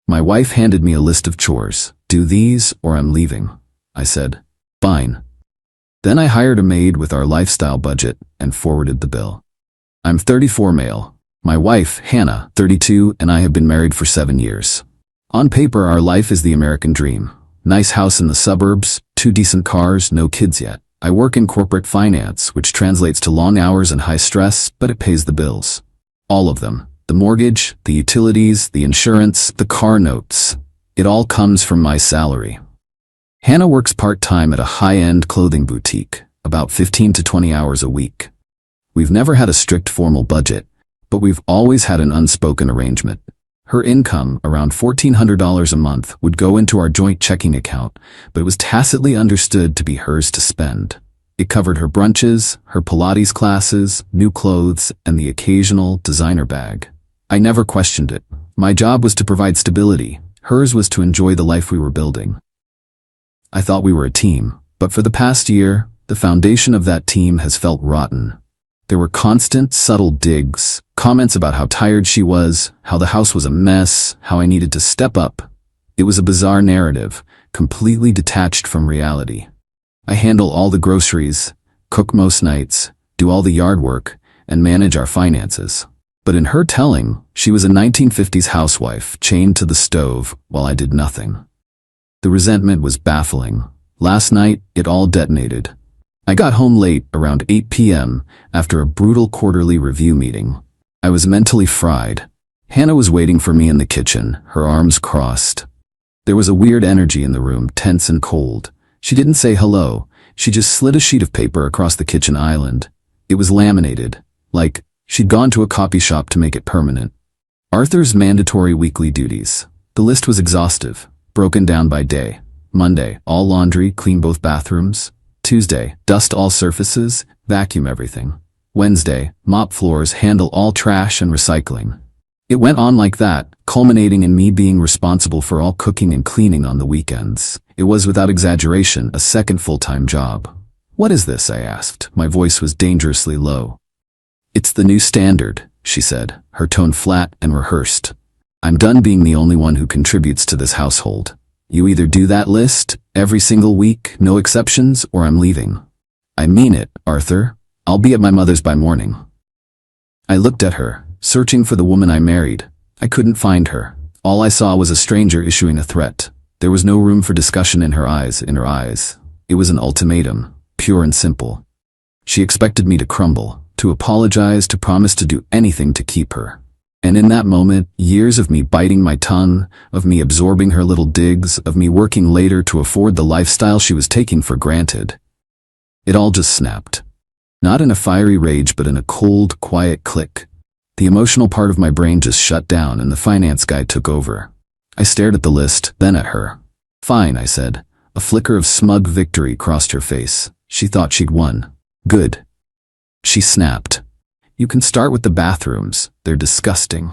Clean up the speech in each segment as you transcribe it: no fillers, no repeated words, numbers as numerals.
My wife handed me a list of chores. Do these or I'm leaving. I said, fine. Then I hired a maid with our lifestyle budget and forwarded the bill. I'm 34 male. My wife, Hannah, 32, and I have been married for 7 years. On paper, our life is the American dream. Nice house in the suburbs, 2 decent cars, no kids yet. I work in corporate finance, which translates to long hours and high stress, but it pays the bills. All of them. The mortgage, the utilities, the insurance, the car notes. It all comes from my salary. Hannah works part-time at a high-end clothing boutique, about 15 to 20 hours a week. We've never had a strict formal budget, but we've always had an unspoken arrangement. Her income, around $1,400 a month, would go into our joint checking account, but it was tacitly understood to be hers to spend. It covered her brunches, her Pilates classes, new clothes, and the occasional designer bag. I never questioned it. My job was to provide stability. Hers was to enjoy the life we were building. I thought we were a team, but for the past year, the foundation of that team has felt rotten. There were constant, subtle digs, comments about how tired she was, how the house was a mess, how I needed to step up. It was a bizarre narrative, completely detached from reality. I handle all the groceries, cook most nights, do all the yard work, and manage our finances. But in her telling, she was a 1950s housewife chained to the stove while I did nothing. The resentment was baffling. Last night, it all detonated. I got home late, around 8 p.m., after a brutal quarterly review meeting. I was mentally fried. Hannah was waiting for me in the kitchen, her arms crossed. There was a weird energy in the room, tense and cold. She didn't say hello. She just slid a sheet of paper across the kitchen island. It was laminated, like she'd gone to a copy shop to make it permanent. Arthur's mandatory weekly duties. The list was exhaustive, broken down by day. Monday, all laundry, clean both bathrooms. Tuesday, dust all surfaces, vacuum everything. Wednesday, mop floors, handle all trash and recycling. It went on like that, culminating in me being responsible for all cooking and cleaning on the weekends. It was, without exaggeration, a second full-time job. What is this? I asked. My voice was dangerously low. It's the new standard, she said, her tone flat and rehearsed. I'm done being the only one who contributes to this household. You either do that list, every single week, no exceptions, or I'm leaving. I mean it, Arthur. I'll be at my mother's by morning. I looked at her, searching for the woman I married. I couldn't find her. All I saw was a stranger issuing a threat. There was no room for discussion in her eyes. It was an ultimatum, pure and simple. She expected me to crumble, to apologize, to promise to do anything to keep her. And in that moment, years of me biting my tongue, of me absorbing her little digs, of me working later to afford the lifestyle she was taking for granted. It all just snapped. Not in a fiery rage, but in a cold, quiet click. The emotional part of my brain just shut down and the finance guy took over. I stared at the list, then at her. Fine, I said. A flicker of smug victory crossed her face. She thought she'd won. Good. She snapped. You can start with the bathrooms. They're disgusting.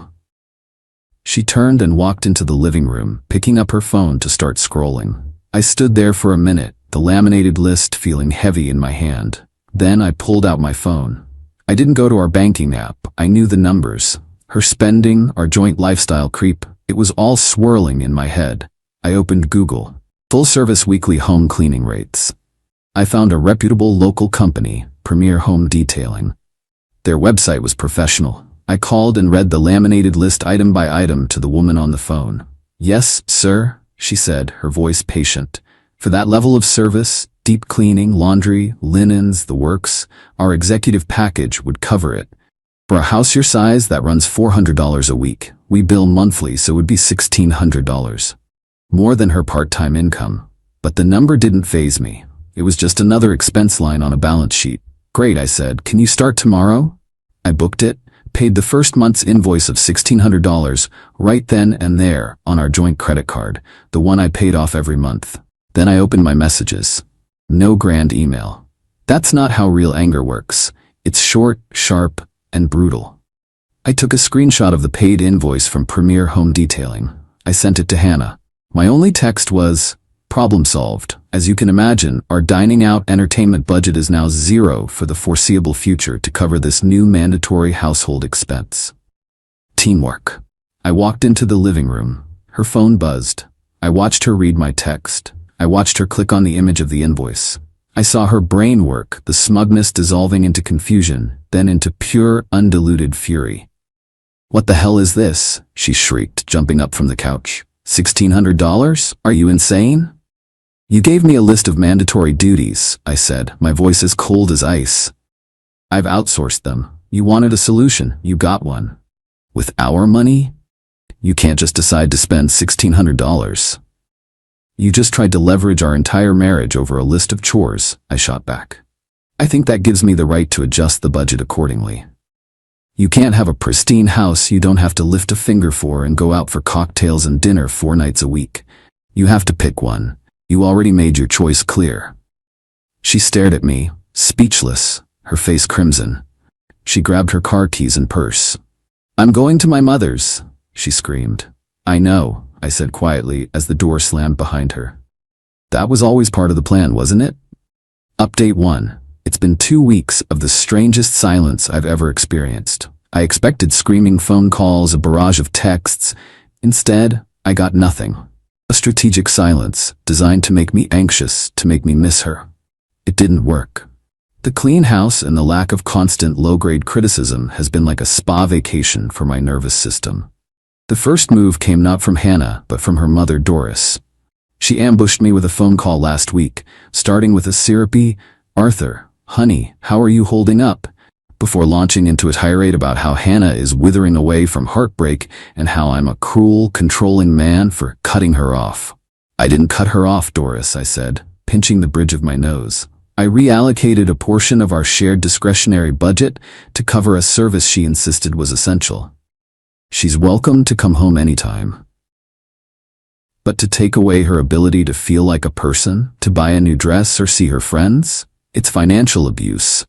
She turned and walked into the living room, picking up her phone to start scrolling. I stood there for a minute, the laminated list feeling heavy in my hand. Then I pulled out my phone. I didn't go to our banking app. I knew the numbers. Her spending, our joint lifestyle creep, it was all swirling in my head. I opened Google. Full-service weekly home cleaning rates. I found a reputable local company, Premier Home Detailing. Their website was professional. I called and read the laminated list item by item to the woman on the phone. Yes, sir, she said, her voice patient. For that level of service, deep cleaning, laundry, linens, the works, our executive package would cover it. For a house your size that runs $400 a week, we bill monthly, so it would be $1,600. More than her part-time income. But the number didn't faze me. It was just another expense line on a balance sheet. Great, I said. Can you start tomorrow? I booked it, paid the first month's invoice of $1,600 right then and there on our joint credit card, the one I paid off every month. Then I opened my messages. No grand email. That's not how real anger works. It's short, sharp, and brutal. I took a screenshot of the paid invoice from Premier Home Detailing. I sent it to Hannah. My only text was, problem solved. As you can imagine, our dining out entertainment budget is now zero for the foreseeable future to cover this new mandatory household expense. Teamwork. I walked into the living room. Her phone buzzed. I watched her read my text. I watched her click on the image of the invoice. I saw her brain work, the smugness dissolving into confusion, then into pure, undiluted fury. "What the hell is this?" she shrieked, jumping up from the couch. $1,600? Are you insane? "You gave me a list of mandatory duties," I said, my voice as cold as ice. "I've outsourced them. You wanted a solution. You got one. With our money? You can't just decide to spend $1,600. You just tried to leverage our entire marriage over a list of chores," I shot back. "I think that gives me the right to adjust the budget accordingly. You can't have a pristine house you don't have to lift a finger for and go out for cocktails and dinner 4 nights a week. You have to pick one. You already made your choice clear." She stared at me, speechless, her face crimson. She grabbed her car keys and purse. "I'm going to my mother's," she screamed. "I know," I said quietly as the door slammed behind her. "That was always part of the plan, wasn't it?" Update 1. It's been 2 weeks of the strangest silence I've ever experienced. I expected screaming phone calls, a barrage of texts. Instead, I got nothing. A strategic silence designed to make me anxious, to make me miss her. It didn't work. The clean house and the lack of constant low-grade criticism has been like a spa vacation for my nervous system. The first move came not from Hannah, but from her mother, Doris. She ambushed me with a phone call last week, starting with a syrupy, "Arthur, honey, how are you holding up?" before launching into a tirade about how Hannah is withering away from heartbreak and how I'm a cruel, controlling man for cutting her off. "I didn't cut her off, Doris," I said, pinching the bridge of my nose. "I reallocated a portion of our shared discretionary budget to cover a service she insisted was essential. She's welcome to come home anytime. But to take away her ability to feel like a person, to buy a new dress or see her friends, it's financial abuse."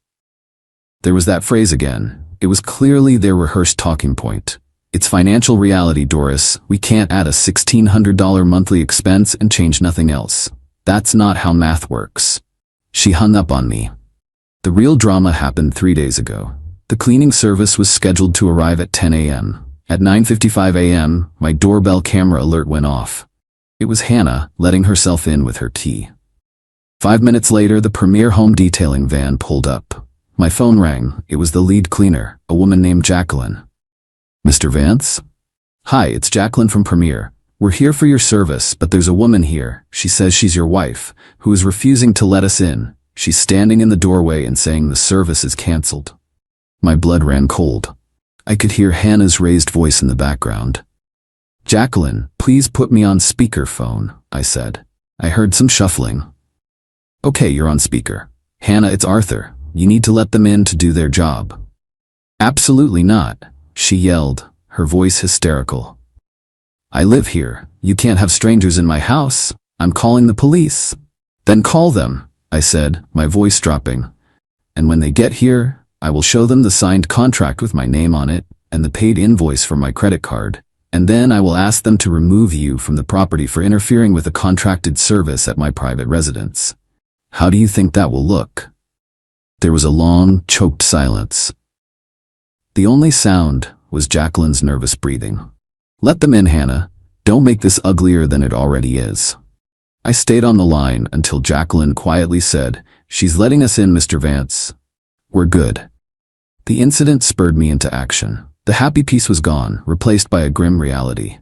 There was that phrase again. It was clearly their rehearsed talking point. "It's financial reality, Doris. We can't add a $1,600 monthly expense and change nothing else. That's not how math works." She hung up on me. The real drama happened 3 days ago. The cleaning service was scheduled to arrive at 10 a.m. At 9:55 a.m., my doorbell camera alert went off. It was Hannah letting herself in with her key. 5 minutes later, the Premier home detailing van pulled up. My phone rang. It was the lead cleaner, a woman named Jacqueline. "Mr. Vance?" "Hi, it's Jacqueline from Premier. We're here for your service, but there's a woman here. She says she's your wife, who is refusing to let us in. She's standing in the doorway and saying the service is canceled." My blood ran cold. I could hear Hannah's raised voice in the background. "Jacqueline, please put me on speakerphone," I said. I heard some shuffling. "Okay, you're on speaker. Hannah, it's Arthur. You need to let them in to do their job." "Absolutely not," she yelled, her voice hysterical. "I live here. You can't have strangers in my house. I'm calling the police." "Then call them," I said, my voice dropping. "And when they get here, I will show them the signed contract with my name on it and the paid invoice for my credit card, and then I will ask them to remove you from the property for interfering with a contracted service at my private residence. How do you think that will look?" There was a long, choked silence. The only sound was Jacqueline's nervous breathing. "Let them in, Hannah. Don't make this uglier than it already is." I stayed on the line until Jacqueline quietly said, "She's letting us in, Mr. Vance. We're good." The incident spurred me into action. The happy piece was gone, replaced by a grim reality.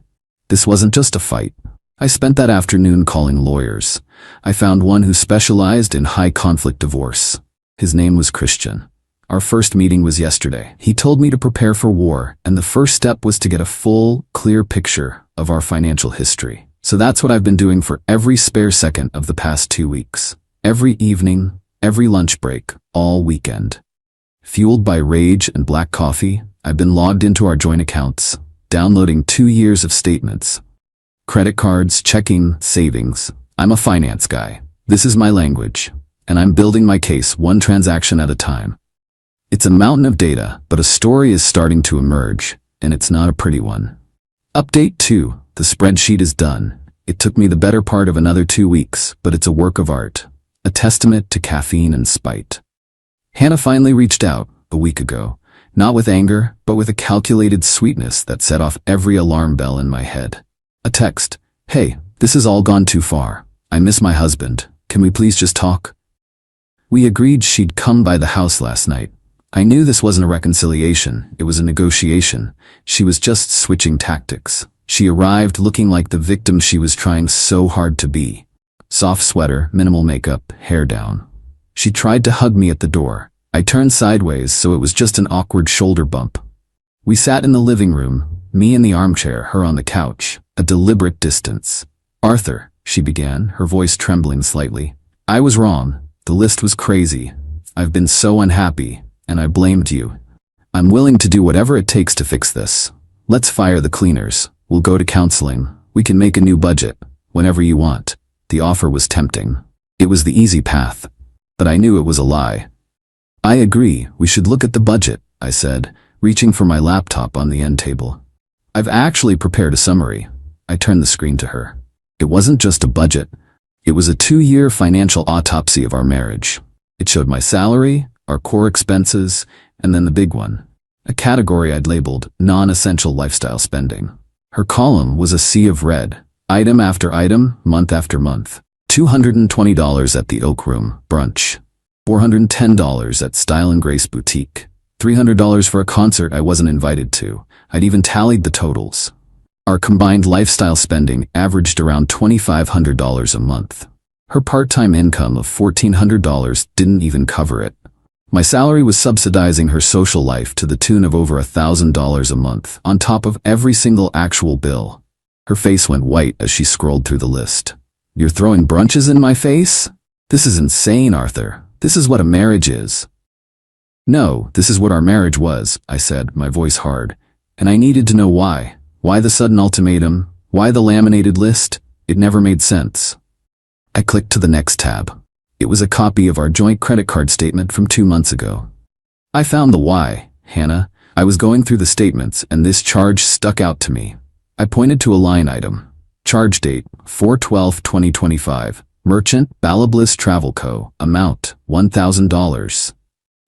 This wasn't just a fight. I spent that afternoon calling lawyers. I found one who specialized in high-conflict divorce. His name was Christian. Our first meeting was yesterday. He told me to prepare for war, and the first step was to get a full, clear picture of our financial history. So that's what I've been doing for every spare second of the past 2 weeks. Every evening, every lunch break, all weekend. Fueled by rage and black coffee, I've been logged into our joint accounts, downloading 2 years of statements. Credit cards, checking, savings. I'm a finance guy. This is my language. And I'm building my case one transaction at a time. It's a mountain of data, but a story is starting to emerge, and it's not a pretty one. Update 2. The spreadsheet is done. It took me the better part of another 2 weeks, but it's a work of art. A testament to caffeine and spite. Hannah finally reached out, a week ago. Not with anger, but with a calculated sweetness that set off every alarm bell in my head. A text. Hey, this has all gone too far. I miss my husband. Can we please just talk? We agreed she'd come by the house last night. I knew this wasn't a reconciliation, it was a negotiation. She was just switching tactics. She arrived looking like the victim she was trying so hard to be. Soft sweater, minimal makeup, hair down. She tried to hug me at the door. I turned sideways, so it was just an awkward shoulder bump. We sat in the living room, me in the armchair, her on the couch, a deliberate distance. Arthur, she began, her voice trembling slightly. I was wrong. The list was crazy. I've been so unhappy, and I blamed you. I'm willing to do whatever it takes to fix this. Let's fire the cleaners. We'll go to counseling. We can make a new budget. Whenever you want. The offer was tempting. It was the easy path. But I knew it was a lie. I agree, we should look at the budget, I said, reaching for my laptop on the end table. I've actually prepared a summary. I turned the screen to her. It wasn't just a budget. It was a 2-year financial autopsy of our marriage. It showed my salary, our core expenses, and then the big one, a category I'd labeled non-essential lifestyle spending. Her column was a sea of red, item after item, month after month. $220 at the Oak Room brunch, $410 at Style & Grace Boutique, $300 for a concert I wasn't invited to. I'd even tallied the totals. Our combined lifestyle spending averaged around $2,500 a month. Her part-time income of $1,400 didn't even cover it. My salary was subsidizing her social life to the tune of over $1,000 a month, on top of every single actual bill. Her face went white as she scrolled through the list. You're throwing brunches in my face? This is insane, Arthur. This is what a marriage is. No, this is what our marriage was, I said, my voice hard. And I needed to know why. Why the sudden ultimatum? Why the laminated list? It never made sense. I clicked to the next tab. It was a copy of our joint credit card statement from 2 months ago. I found the why, Hannah. I was going through the statements and this charge stuck out to me. I pointed to a line item. Charge date, 4/12/2025. Merchant, Bali Bliss Travel Co. Amount, $1,000.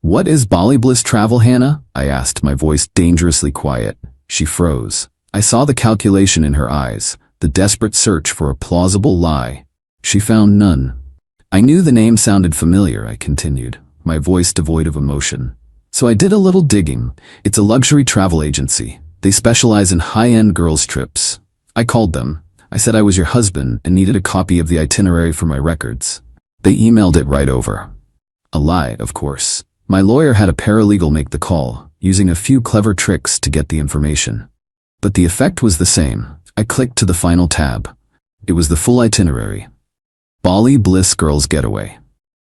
What is Bali Bliss Travel, Hannah? I asked, my voice dangerously quiet. She froze. I saw the calculation in her eyes, the desperate search for a plausible lie. She found none. I knew the name sounded familiar, I continued, my voice devoid of emotion. So I did a little digging. It's a luxury travel agency. They specialize in high-end girls' trips. I called them. I said I was your husband and needed a copy of the itinerary for my records. They emailed it right over. A lie, of course. My lawyer had a paralegal make the call, using a few clever tricks to get the information. But the effect was the same. I clicked to the final tab. It was the full itinerary. Bali Bliss Girls Getaway.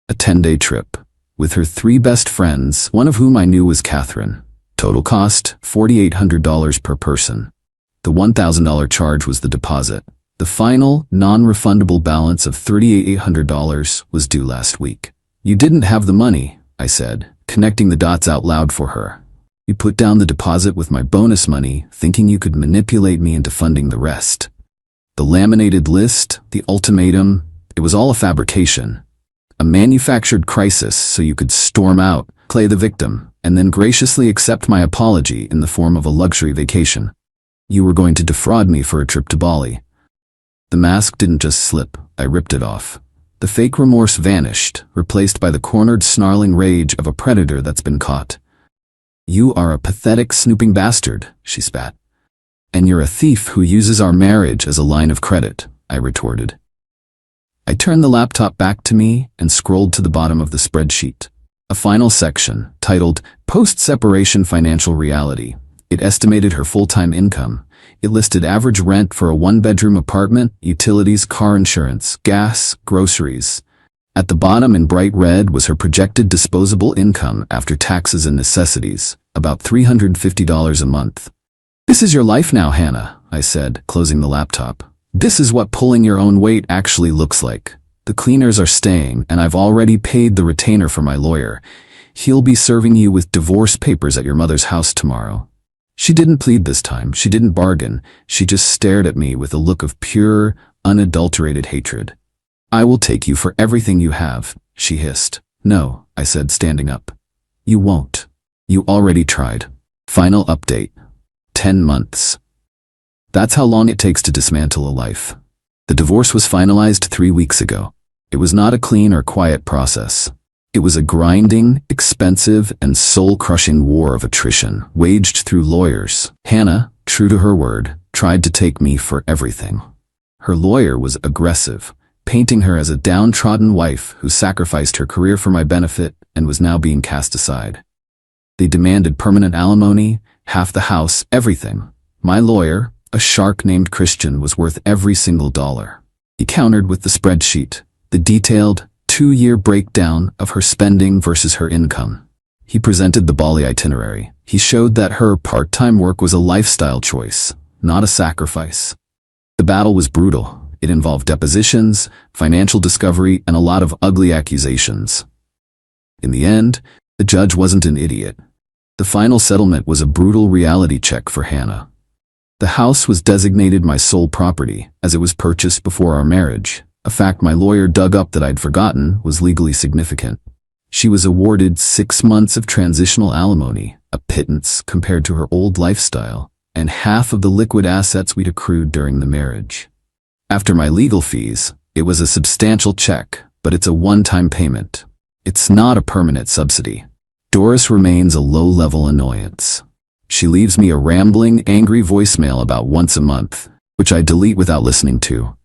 A 10-day trip. With her 3 best friends, one of whom I knew was Catherine. Total cost, $4,800 per person. The $1,000 charge was the deposit. The final, non-refundable balance of $3,800 was due last week. You didn't have the money, I said, connecting the dots out loud for her. You put down the deposit with my bonus money, thinking you could manipulate me into funding the rest. The laminated list, the ultimatum, it was all a fabrication. A manufactured crisis so you could storm out, play the victim, and then graciously accept my apology in the form of a luxury vacation. You were going to defraud me for a trip to Bali. The mask didn't just slip, I ripped it off. The fake remorse vanished, replaced by the cornered snarling rage of a predator that's been caught. You are a pathetic snooping bastard, she spat. And you're a thief who uses our marriage as a line of credit, I retorted. I turned the laptop back to me and scrolled to the bottom of the spreadsheet. A final section, titled Post-Separation Financial Reality. It estimated her full-time income. It listed average rent for a 1-bedroom apartment, utilities, car insurance, gas, groceries. At the bottom in bright red was her projected disposable income after taxes and necessities, about $350 a month. This is your life now, Hannah, I said, closing the laptop. This is what pulling your own weight actually looks like. The cleaners are staying, and I've already paid the retainer for my lawyer. He'll be serving you with divorce papers at your mother's house tomorrow. She didn't plead this time. She didn't bargain. She just stared at me with a look of pure, unadulterated hatred. I will take you for everything you have, she hissed. No, I said, standing up. You won't. You already tried. Final update. 10 months. That's how long it takes to dismantle a life. The divorce was finalized 3 weeks ago. It was not a clean or quiet process. It was a grinding, expensive, and soul-crushing war of attrition, waged through lawyers. Hannah, true to her word, tried to take me for everything. Her lawyer was aggressive, painting her as a downtrodden wife who sacrificed her career for my benefit and was now being cast aside. They demanded permanent alimony, half the house, everything. My lawyer, a shark named Christian, was worth every single dollar. He countered with the spreadsheet, the detailed, 2-year breakdown of her spending versus her income. He presented the Bali itinerary. He showed that her part-time work was a lifestyle choice, not a sacrifice. The battle was brutal. It involved depositions, financial discovery, and a lot of ugly accusations. In the end, the judge wasn't an idiot. The final settlement was a brutal reality check for Hannah. The house was designated my sole property, as it was purchased before our marriage. A fact my lawyer dug up that I'd forgotten was legally significant. She was awarded 6 months of transitional alimony, a pittance compared to her old lifestyle, and half of the liquid assets we'd accrued during the marriage. After my legal fees, it was a substantial check, but it's a one-time payment. It's not a permanent subsidy. Doris remains a low-level annoyance. She leaves me a rambling, angry voicemail about once a month, which I delete without listening to.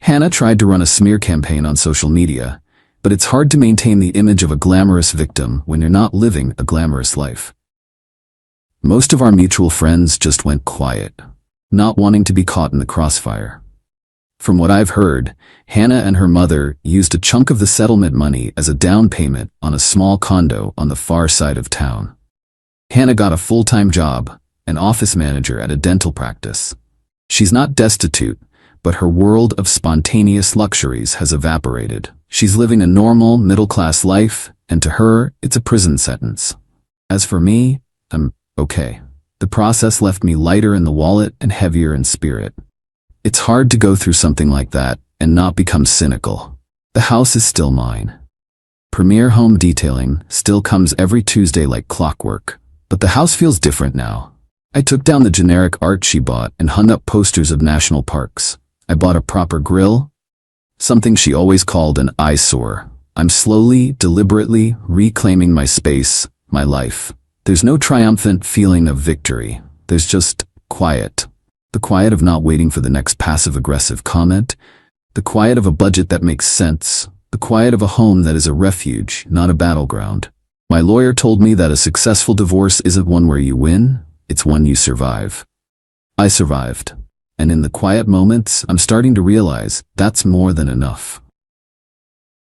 Hannah tried to run a smear campaign on social media, but it's hard to maintain the image of a glamorous victim when you're not living a glamorous life. Most of our mutual friends just went quiet, not wanting to be caught in the crossfire. From what I've heard, Hannah and her mother used a chunk of the settlement money as a down payment on a small condo on the far side of town. Hannah got a full-time job, an office manager at a dental practice. She's not destitute, but her world of spontaneous luxuries has evaporated. She's living a normal, middle-class life, and to her, it's a prison sentence. As for me, I'm okay. The process left me lighter in the wallet and heavier in spirit. It's hard to go through something like that and not become cynical. The house is still mine. Premier home detailing still comes every Tuesday like clockwork, but the house feels different now. I took down the generic art she bought and hung up posters of national parks. I bought a proper grill, something she always called an eyesore. I'm slowly, deliberately reclaiming my space, my life. There's no triumphant feeling of victory. There's just quiet. The quiet of not waiting for the next passive-aggressive comment. The quiet of a budget that makes sense. The quiet of a home that is a refuge, not a battleground. My lawyer told me that a successful divorce isn't one where you win, it's one you survive. I survived. And in the quiet moments, I'm starting to realize that's more than enough.